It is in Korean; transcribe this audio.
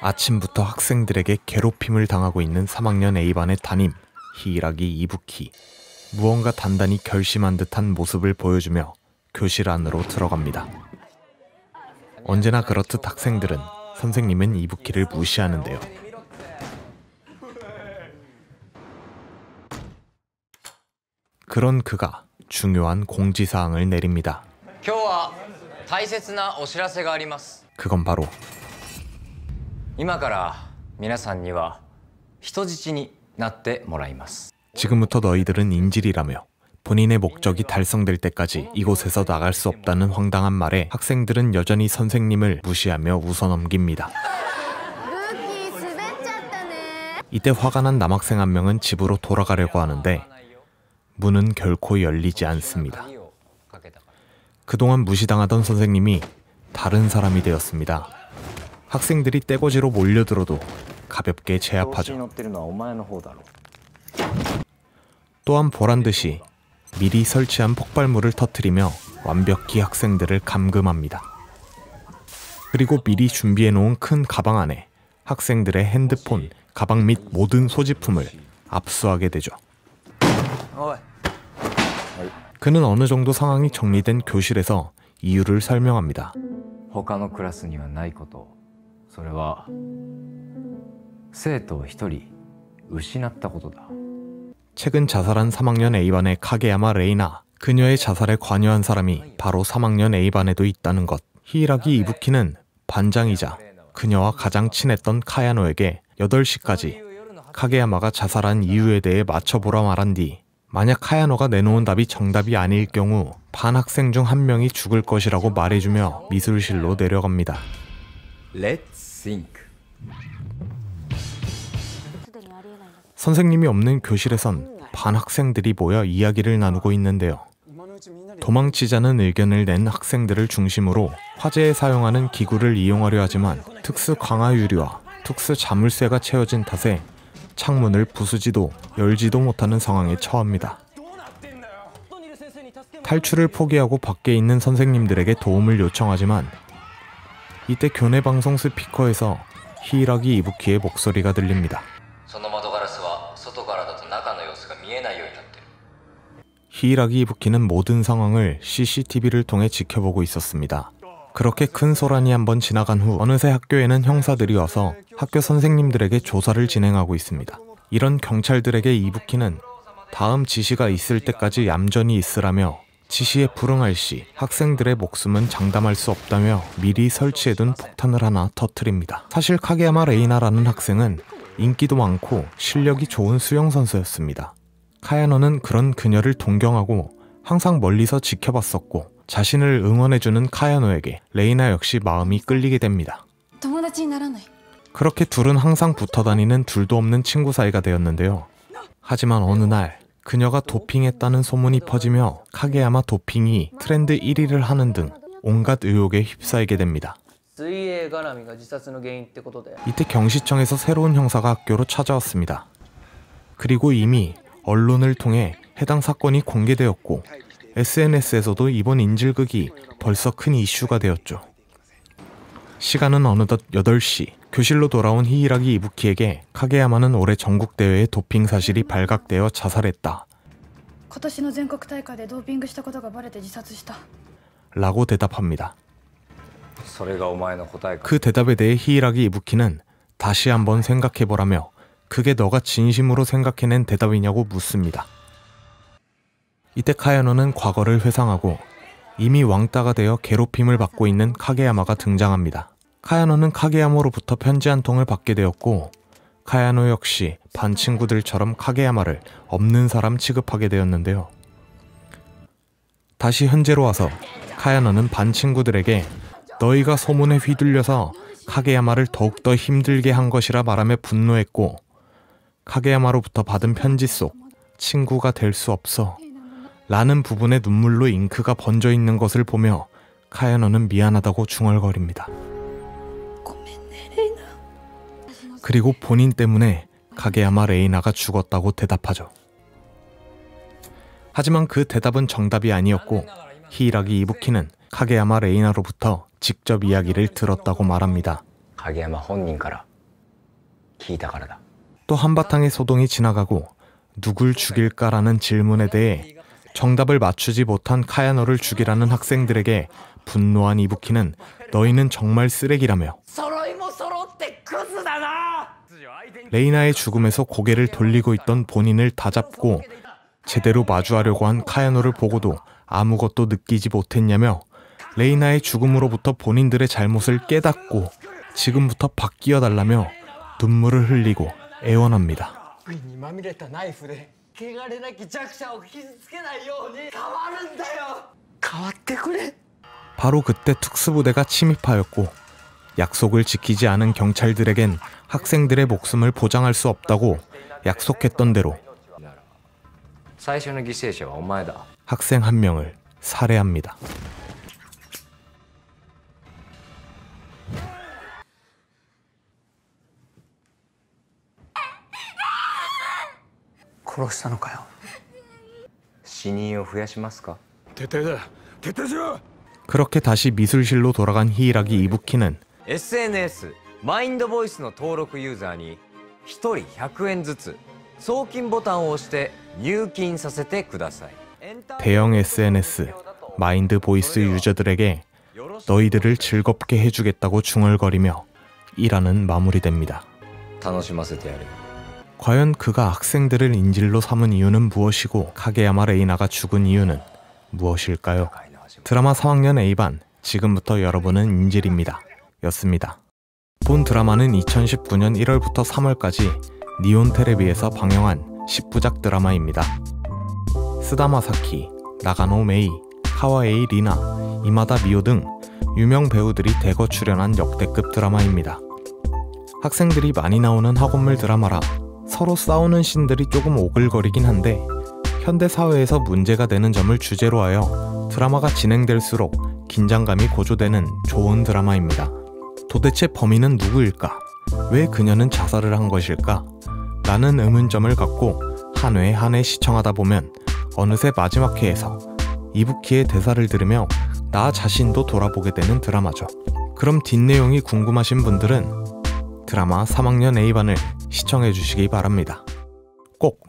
아침부터 학생들에게 괴롭힘을 당하고 있는 3학년 A반의 담임 히이라기 이부키. 무언가 단단히 결심한 듯한 모습을 보여주며 교실 안으로 들어갑니다. 언제나 그렇듯 학생들은 선생님은 이부키를 무시하는데요. 그런 그가 중요한 공지사항을 내립니다. 그건 바로 今から皆さんには人質になってもらいます。 지금부터 너희들은 인질이라며 본인의 목적이 달성될 때까지 이곳에서 나갈 수 없다는 황당한 말에 학생들은 여전히 선생님을 무시하며 웃어넘깁니다. 이때 화가 난 남학생 한 명은 집으로 돌아가려고 하는데 문은 결코 열리지 않습니다. 그동안 무시당하던 선생님이 다른 사람이 되었습니다. 학생들이 떼거지로 몰려들어도 가볍게 제압하죠. 또한 보란듯이 미리 설치한 폭발물을 터뜨리며 완벽히 학생들을 감금합니다. 그리고 미리 준비해놓은 큰 가방 안에 학생들의 핸드폰, 가방 및 모든 소지품을 압수하게 되죠. 그는 어느 정도 상황이 정리된 교실에서 이유를 설명합니다. 최근 자살한 3학년 A반의 카게야마 레이나. 그녀의 자살에 관여한 사람이 바로 3학년 A반에도 있다는 것. 히이라기 이부키는 반장이자 그녀와 가장 친했던 카야노에게 8시까지 카게야마가 자살한 이유에 대해 맞춰보라 말한 뒤 만약 카야노가 내놓은 답이 정답이 아닐 경우 반 학생 중 한 명이 죽을 것이라고 말해주며 미술실로 내려갑니다. 선생님이 없는 교실에선 반 학생들이 모여 이야기를 나누고 있는데요. 도망치자는 의견을 낸 학생들을 중심으로 화재에 사용하는 기구를 이용하려 하지만 특수 강화 유리와 특수 자물쇠가 채워진 탓에 창문을 부수지도 열지도 못하는 상황에 처합니다. 탈출을 포기하고 밖에 있는 선생님들에게 도움을 요청하지만 이때 교내 방송 스피커에서 히이라기 이부키의 목소리가 들립니다. 히이라기 이부키는 모든 상황을 CCTV를 통해 지켜보고 있었습니다. 그렇게 큰 소란이 한번 지나간 후 어느새 학교에는 형사들이 와서 학교 선생님들에게 조사를 진행하고 있습니다. 이런 경찰들에게 이부키는 다음 지시가 있을 때까지 얌전히 있으라며 지시에 불응할 시 학생들의 목숨은 장담할 수 없다며 미리 설치해둔 폭탄을 하나 터뜨립니다. 사실 카게야마 레이나라는 학생은 인기도 많고 실력이 좋은 수영선수였습니다. 카야노는 그런 그녀를 동경하고 항상 멀리서 지켜봤었고 자신을 응원해주는 카야노에게 레이나 역시 마음이 끌리게 됩니다. 그렇게 둘은 항상 붙어다니는 둘도 없는 친구 사이가 되었는데요. 하지만 어느 날 그녀가 도핑했다는 소문이 퍼지며 카게야마 도핑이 트렌드 1위를 하는 등 온갖 의혹에 휩싸이게 됩니다. 이때 경시청에서 새로운 형사가 학교로 찾아왔습니다. 그리고 이미 언론을 통해 해당 사건이 공개되었고 SNS에서도 이번 인질극이 벌써 큰 이슈가 되었죠. 시간은 어느덧 8시. 교실로 돌아온 히이라기 이부키에게 카게야마는 올해 전국대회의 도핑 사실이 발각되어 자살했다 라고 대답합니다. 그 대답에 대해 히이라기 이부키는 다시 한번 생각해보라며 그게 너가 진심으로 생각해낸 대답이냐고 묻습니다. 이때 카야노는 과거를 회상하고 이미 왕따가 되어 괴롭힘을 받고 있는 카게야마가 등장합니다. 카야노는 카게야마로부터 편지 한 통을 받게 되었고 카야노 역시 반 친구들처럼 카게야마를 없는 사람 취급하게 되었는데요. 다시 현재로 와서 카야노는 반 친구들에게 너희가 소문에 휘둘려서 카게야마를 더욱더 힘들게 한 것이라 말하며 분노했고 카게야마로부터 받은 편지 속 친구가 될 수 없어 라는 부분에 눈물로 잉크가 번져 있는 것을 보며 카야노는 미안하다고 중얼거립니다. 그리고 본인 때문에 카게야마 레이나가 죽었다고 대답하죠. 하지만 그 대답은 정답이 아니었고 히이라기 이부키는 카게야마 레이나로부터 직접 이야기를 들었다고 말합니다. 聞いたからだ。 또 한바탕의 소동이 지나가고 누굴 죽일까라는 질문에 대해 정답을 맞추지 못한 카야노를 죽이라는 학생들에게 분노한 이부키는 너희는 정말 쓰레기라며 레이나의 죽음에서 고개를 돌리고 있던 본인을 다잡고 제대로 마주하려고 한 카야노를 보고도 아무것도 느끼지 못했냐며 레이나의 죽음으로부터 본인들의 잘못을 깨닫고 지금부터 바뀌어달라며 눈물을 흘리고 애원합니다. 바로 그때 특수부대가 침입하였고 약속을 지키지 않은 경찰들에겐 학생들의 목숨을 보장할 수 없다고 약속했던 대로 학생 한 명을 살해합니다. 그렇게 다시 미술실로 돌아간 히이라기 이부키는 SNS マインドボイスの登録ユーザーに1人100円ずつ送金ボタンを押して入金させてください. 대형 SNS 마인드 보이스 유저들에게 너희들을 즐겁게 해주겠다고 중얼거리며 일화는 마무리됩니다. 과연 그가 학생들을 인질로 삼은 이유는 무엇이고 카게야마 레이나가 죽은 이유는 무엇일까요? 드라마 3학년 A반 지금부터 여러분은 인질입니다 였습니다. 본 드라마는 2019년 1월부터 3월까지 니온 테레비에서 방영한 10부작 드라마입니다. 스다마 사키, 나가노 메이, 카와에이 리나, 이마다 미오 등 유명 배우들이 대거 출연한 역대급 드라마입니다. 학생들이 많이 나오는 학원물 드라마라 서로 싸우는 씬들이 조금 오글거리긴 한데 현대 사회에서 문제가 되는 점을 주제로 하여 드라마가 진행될수록 긴장감이 고조되는 좋은 드라마입니다. 도대체 범인은 누구일까? 왜 그녀는 자살을 한 것일까? 라는 의문점을 갖고 한 회 한 회 시청하다 보면 어느새 마지막 회에서 이부키의 대사를 들으며 나 자신도 돌아보게 되는 드라마죠. 그럼 뒷내용이 궁금하신 분들은 드라마 3학년 A반을 시청해 주시기 바랍니다. 꼭!